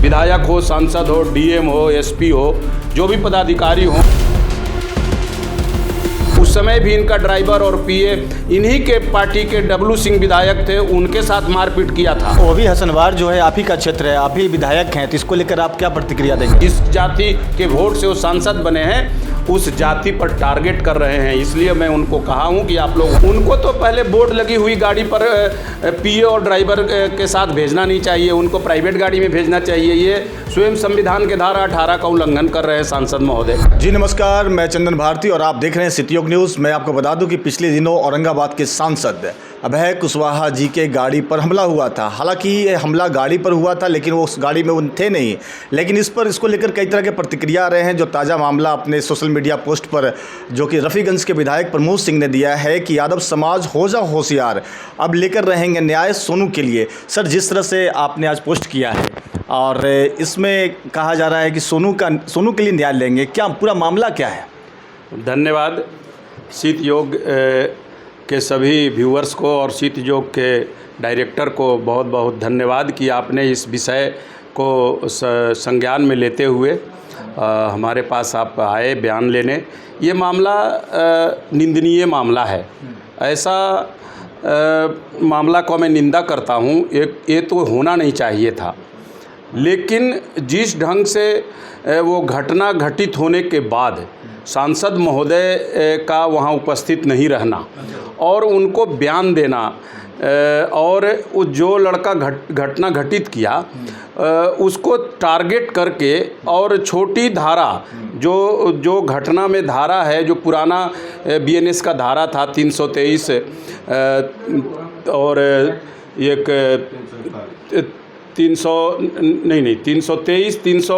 विधायक हो, सांसद हो, डीएम हो, एसपी हो, जो भी पदाधिकारी हो, उस समय भी इनका ड्राइवर और पीए इन्हीं के पार्टी के डब्लू सिंह विधायक थे, उनके साथ मारपीट किया था। वो भी हसनवार जो है आप ही का क्षेत्र है, आप ही विधायक हैं, तो इसको लेकर आप क्या प्रतिक्रिया देंगे? जिस जाति के वोट से वो सांसद बने हैं उस जाति पर टारगेट कर रहे हैं, इसलिए मैं उनको कहा हूं कि आप लोग उनको तो पहले बोर्ड लगी हुई गाड़ी पर पीए और ड्राइवर के साथ भेजना नहीं चाहिए, उनको प्राइवेट गाड़ी में भेजना चाहिए। ये स्वयं संविधान के धारा 18 का उल्लंघन कर रहे हैं सांसद महोदय। जी नमस्कार, मैं चंदन भारती और आप देख रहे हैं सिटीयोग न्यूज़। मैं आपको बता दूं कि पिछले दिनों औरंगाबाद के सांसद अभय कुशवाहा जी के गाड़ी पर हमला हुआ था। हालांकि ये हमला गाड़ी पर हुआ था, लेकिन वो उस गाड़ी में वो थे नहीं, लेकिन इसको लेकर कई तरह के प्रतिक्रिया आ रहे हैं। जो ताज़ा मामला अपने सोशल मीडिया पोस्ट पर जो कि रफ़ीगंज के विधायक प्रमोद सिंह ने दिया है कि यादव समाज हो जा होशियार, अब लेकर रहेंगे न्याय सोनू के लिए। सर, जिस तरह से आपने आज पोस्ट किया है और इसमें कहा जा रहा है कि सोनू के लिए न्याय लेंगे, क्या पूरा मामला क्या है? धन्यवाद। शीत योग के सभी व्यूअर्स को और शीत योग के डायरेक्टर को बहुत बहुत धन्यवाद कि आपने इस विषय को संज्ञान में लेते हुए हमारे पास आप आए बयान लेने। ये मामला निंदनीय मामला है, ऐसा मामला को मैं निंदा करता हूँ। ये तो होना नहीं चाहिए था, लेकिन जिस ढंग से वो घटना घटित होने के बाद सांसद महोदय का वहाँ उपस्थित नहीं रहना और उनको बयान देना और जो लड़का घटना घटित किया उसको टारगेट करके और छोटी धारा जो घटना में धारा है, जो पुराना बीएनएस का धारा था 323 और एक 323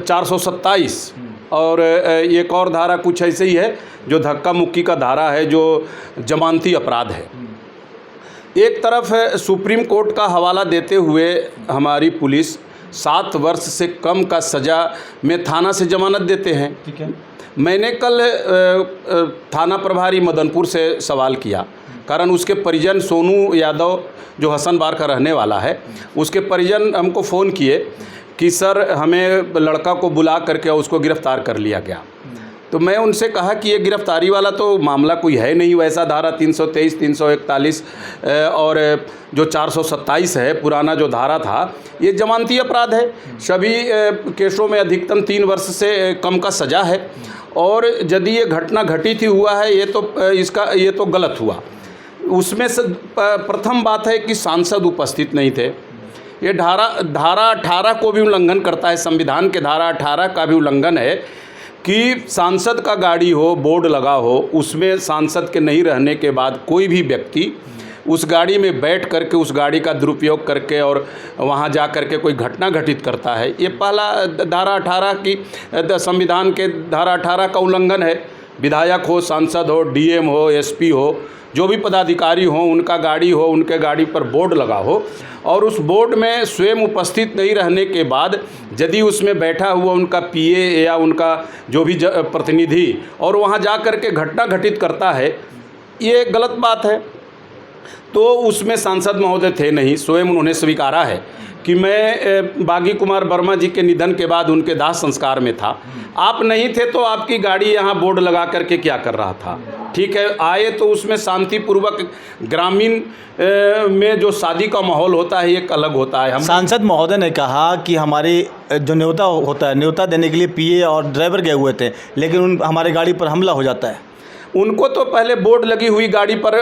427 और एक और धारा कुछ ऐसे ही है जो धक्का मुक्की का धारा है, जो जमानती अपराध है। एक तरफ सुप्रीम कोर्ट का हवाला देते हुए हमारी पुलिस 7 वर्ष से कम का सज़ा में थाना से जमानत देते हैं। ठीक है। मैंने कल थाना प्रभारी मदनपुर से सवाल किया, कारण उसके परिजन सोनू यादव जो हसनबार का रहने वाला है, उसके परिजन हमको फ़ोन किए कि सर हमें लड़का को बुला करके उसको गिरफ़्तार कर लिया गया। तो मैं उनसे कहा कि ये गिरफ़्तारी वाला तो मामला कोई है नहीं, वैसा धारा 323 341 और जो 427 है पुराना जो धारा था, ये जमानती अपराध है। सभी केसों में अधिकतम 3 वर्ष से कम का सज़ा है और यदि ये घटना घटित ही हुआ है ये तो गलत हुआ। उसमें से प्रथम बात है कि सांसद उपस्थित नहीं थे। ये धारा 18 को भी उल्लंघन करता है, संविधान के धारा 18 का भी उल्लंघन है कि सांसद का गाड़ी हो, बोर्ड लगा हो, उसमें सांसद के नहीं रहने के बाद कोई भी व्यक्ति उस गाड़ी में बैठ करके उस गाड़ी का दुरुपयोग करके और वहां जा करके कोई घटना घटित करता है, ये पहला धारा 18 की संविधान के धारा 18 का उल्लंघन है। विधायक हो, सांसद हो, डीएम हो, एसपी हो, जो भी पदाधिकारी हों, उनका गाड़ी हो, उनके गाड़ी पर बोर्ड लगा हो और उस बोर्ड में स्वयं उपस्थित नहीं रहने के बाद यदि उसमें बैठा हुआ उनका पीए या उनका जो भी प्रतिनिधि और वहां जा कर के घटना घटित करता है, ये गलत बात है। तो उसमें सांसद महोदय थे नहीं, स्वयं उन्होंने स्वीकारा है कि मैं बागी कुमार वर्मा जी के निधन के बाद उनके दाह संस्कार में था, आप नहीं थे तो आपकी गाड़ी यहाँ बोर्ड लगा करके क्या कर रहा था। ठीक है, आए तो उसमें शांतिपूर्वक ग्रामीण में जो शादी का माहौल होता है एक अलग होता है। हम सांसद महोदय ने कहा कि हमारे जो न्योता होता है, न्योता देने के लिए पीए और ड्राइवर गए हुए थे, लेकिन हमारे गाड़ी पर हमला हो जाता है। उनको तो पहले बोर्ड लगी हुई गाड़ी पर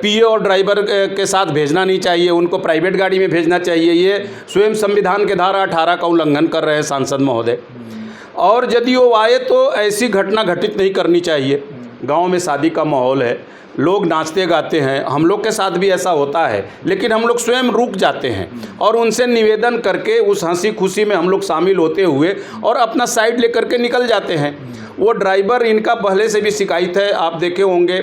पीए और ड्राइवर के साथ भेजना नहीं चाहिए, उनको प्राइवेट गाड़ी में भेजना चाहिए। ये स्वयं संविधान के धारा 18 का उल्लंघन कर रहे हैं सांसद महोदय। और यदि वो आए तो ऐसी घटना घटित नहीं करनी चाहिए। गांव में शादी का माहौल है, लोग नाचते गाते हैं, हम लोग के साथ भी ऐसा होता है, लेकिन हम लोग स्वयं रुक जाते हैं और उनसे निवेदन करके उस हंसी खुशी में हम लोग शामिल होते हुए और अपना साइड लेकर के निकल जाते हैं। वो ड्राइवर इनका पहले से भी शिकायत है, आप देखे होंगे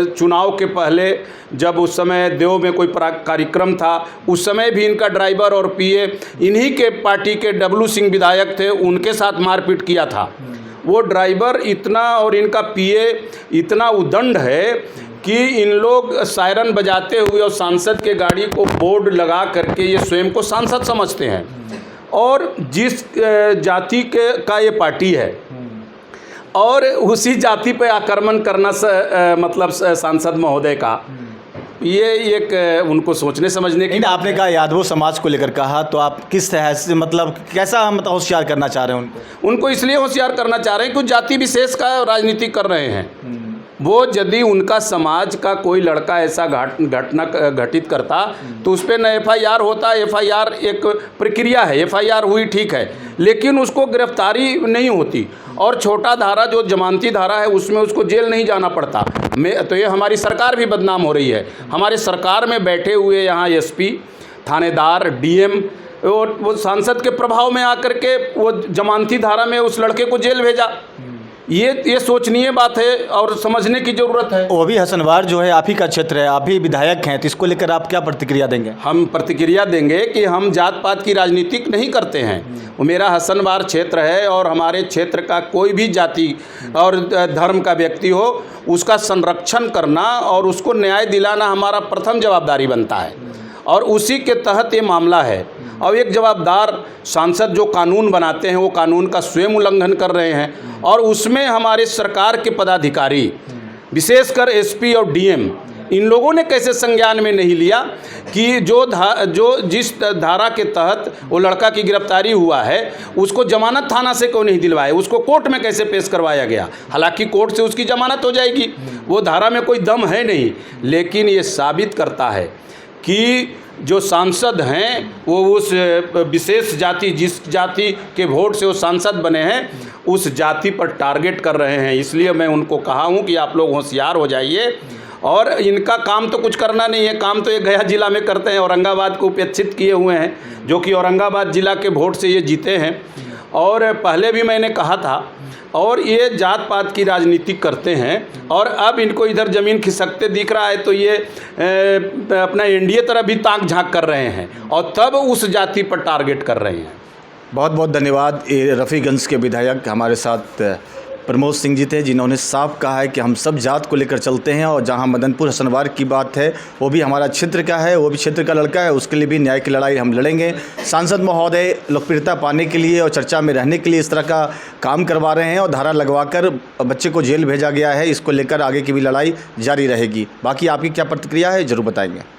चुनाव के पहले जब उस समय देव में कोई कार्यक्रम था, उस समय भी इनका ड्राइवर और पीए इन्हीं के पार्टी के डब्लू सिंह विधायक थे, उनके साथ मारपीट किया था। वो ड्राइवर इतना और इनका पीए इतना उदंड है कि इन लोग सायरन बजाते हुए और सांसद के गाड़ी को बोर्ड लगा करके ये स्वयं को सांसद समझते हैं, और जिस जाति के का ये पार्टी है और उसी जाति पे आक्रमण करना मतलब सांसद महोदय का, ये एक उनको सोचने समझने की। आपने कहा यादव समाज को लेकर कहा, तो आप किस तरह से मतलब कैसा मतलब होशियार करना चाह रहे हैं उनको इसलिए होशियार करना चाह रहे हैं कि जाति विशेष का राजनीति कर रहे हैं। वो यदि उनका समाज का कोई लड़का ऐसा घटना घटित करता तो उस पर न FIR होता। FIR एक प्रक्रिया है, FIR हुई ठीक है, लेकिन उसको गिरफ्तारी नहीं होती, और छोटा धारा जो जमानती धारा है उसमें उसको जेल नहीं जाना पड़ता। तो ये हमारी सरकार भी बदनाम हो रही है। हमारे सरकार में बैठे हुए यहाँ SP, थानेदार, DM और वो सांसद के प्रभाव में आकर के वो जमानती धारा में उस लड़के को जेल भेजा। ये सोचनीय बात है और समझने की ज़रूरत है। वो भी हसनवार जो है आप ही का क्षेत्र है, आप ही विधायक हैं, तो इसको लेकर आप क्या प्रतिक्रिया देंगे? हम प्रतिक्रिया देंगे कि हम जात पात की राजनीति नहीं करते हैं। वो मेरा हसनवार क्षेत्र है और हमारे क्षेत्र का कोई भी जाति और धर्म का व्यक्ति हो उसका संरक्षण करना और उसको न्याय दिलाना हमारा प्रथम जवाबदारी बनता है, और उसी के तहत ये मामला है। और एक जवाबदार सांसद जो कानून बनाते हैं वो कानून का स्वयं उल्लंघन कर रहे हैं, और उसमें हमारे सरकार के पदाधिकारी विशेषकर SP और DM इन लोगों ने कैसे संज्ञान में नहीं लिया कि जो जिस धारा के तहत वो लड़का की गिरफ्तारी हुआ है उसको जमानत थाना से क्यों नहीं दिलवाए, उसको कोर्ट में कैसे पेश करवाया गया। हालांकि कोर्ट से उसकी जमानत हो जाएगी, वो धारा में कोई दम है नहीं, लेकिन ये साबित करता है कि जो सांसद हैं वो उस विशेष जाति, जिस जाति के वोट से वो सांसद बने हैं उस जाति पर टारगेट कर रहे हैं। इसलिए मैं उनको कहा हूँ कि आप लोग होशियार हो जाइए, और इनका काम तो कुछ करना नहीं है, काम तो ये गया जिला में करते हैं, औरंगाबाद को उपेक्षित किए हुए हैं, जो कि औरंगाबाद जिला के वोट से ये जीते हैं। और पहले भी मैंने कहा था, और ये जात पात की राजनीति करते हैं, और अब इनको इधर ज़मीन खिसकते दिख रहा है तो ये अपना NDA तरफ भी ताक झांक कर रहे हैं और तब उस जाति पर टारगेट कर रहे हैं। बहुत बहुत धन्यवाद। ये रफ़ीगंज के विधायक हमारे साथ प्रमोद सिंह जी थे, जिन्होंने साफ कहा है कि हम सब जात को लेकर चलते हैं, और जहां मदनपुर हसनवार की बात है वो भी हमारा क्षेत्र का है, वो भी क्षेत्र का लड़का है, उसके लिए भी न्याय की लड़ाई हम लड़ेंगे। सांसद महोदय लोकप्रियता पाने के लिए और चर्चा में रहने के लिए इस तरह का काम करवा रहे हैं, और धारा लगवाकर बच्चे को जेल भेजा गया है। इसको लेकर आगे की भी लड़ाई जारी रहेगी। बाकी आपकी क्या प्रतिक्रिया है ज़रूर बताएंगे।